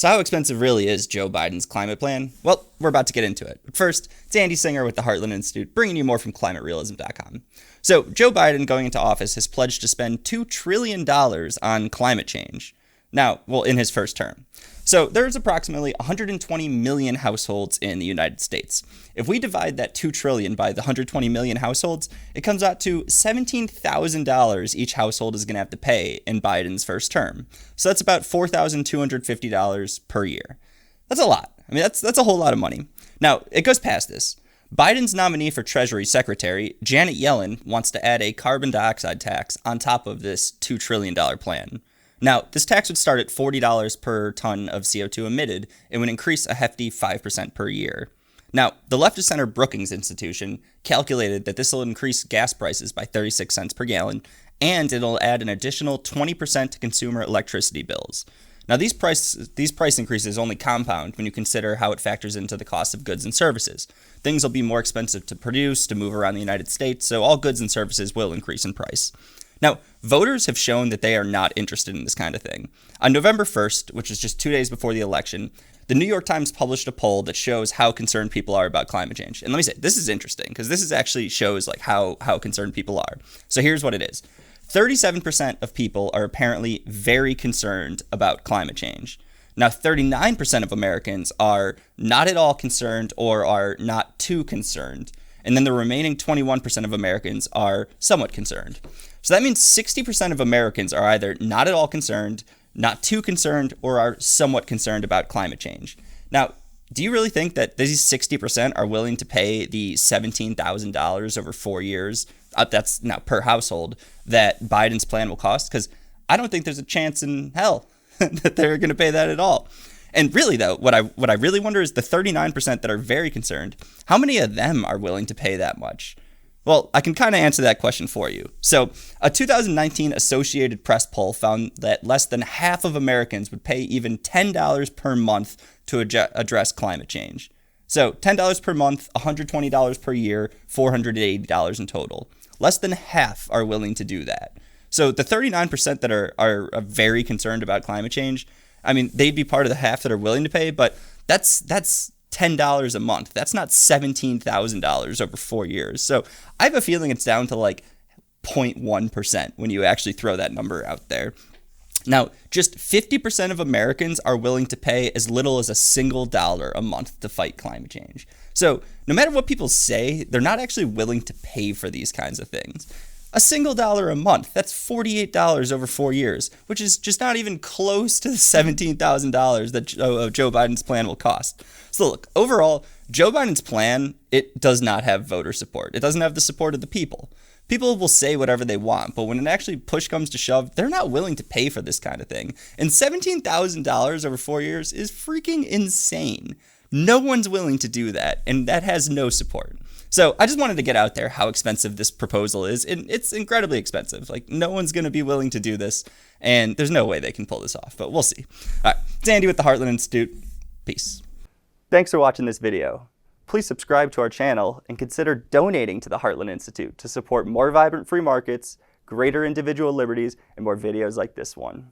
So how expensive really is Joe Biden's climate plan? Well, we're about to get into it. But first, it's Andy Singer with the Heartland Institute, bringing you more from climaterealism.com. So Joe Biden, going into office, has pledged to spend $2 trillion on climate change. Now, well, in his first term. So there's approximately 120 million households in the United States. If we divide that $2 trillion by the 120 million households, it comes out to $17,000 each household is going to have to pay in Biden's first term. So that's about $4,250 per year. That's a lot. I mean, that's a whole lot of money. Now, it goes past this. Biden's nominee for Treasury Secretary, Janet Yellen, wants to add a carbon dioxide tax on top of this $2 trillion plan. Now, this tax would start at $40 per ton of CO2 emitted and would increase a hefty 5% per year. Now, the left-of-center Brookings Institution calculated that this will increase gas prices by 36 cents per gallon, and it'll add an additional 20% to consumer electricity bills. Now, these price increases only compound when you consider how it factors into the cost of goods and services. Things will be more expensive to produce, to move around the United States, so all goods and services will increase in price. Now, voters have shown that they are not interested in this kind of thing. On November 1st, which is just 2 days before the election, the New York Times published a poll that shows how concerned people are about climate change. And let me say, this is interesting because this is actually shows like how concerned people are. So here's what it is. 37% of people are apparently very concerned about climate change. Now, 39% of Americans are not at all concerned or are not too concerned. And then the remaining 21% of Americans are somewhat concerned. So that means 60% of Americans are either not at all concerned, not too concerned, or are somewhat concerned about climate change. Now, do you really think that these 60% are willing to pay the $17,000 over 4 years, that's now per household, that Biden's plan will cost? Because I don't think there's a chance in hell that they're going to pay that at all. And really, though, what I really wonder is the 39% that are very concerned, how many of them are willing to pay that much? Well, I can kind of answer that question for you. So, a 2019 Associated Press poll found that less than half of Americans would pay even $10 per month to address climate change. So, $10 per month, $120 per year, $480 in total. Less than half are willing to do that. So, the 39% that are very concerned about climate change, I mean, they'd be part of the half that are willing to pay, but that's $10 a month. That's not $17,000 over 4 years. So I have a feeling it's down to like 0.1% when you actually throw that number out there. Now, just 50% of Americans are willing to pay as little as a single dollar a month to fight climate change. So no matter what people say, they're not actually willing to pay for these kinds of things. A single dollar a month, that's $48 over 4 years, which is just not even close to the $17,000 that Joe Biden's plan will cost. So look, overall, Joe Biden's plan, it does not have voter support. It doesn't have the support of the people. People will say whatever they want, but when it actually push comes to shove, they're not willing to pay for this kind of thing. And $17,000 over 4 years is freaking insane. No one's willing to do that, and that has no support. So I just wanted to get out there how expensive this proposal is, and it's incredibly expensive. Like, no one's going to be willing to do this, and there's no way they can pull this off, but we'll see. All right, it's Andy with the Heartland Institute. Peace. Thanks for watching this video. Please subscribe to our channel and consider donating to the Heartland Institute to support more vibrant free markets, greater individual liberties, and more videos like this one.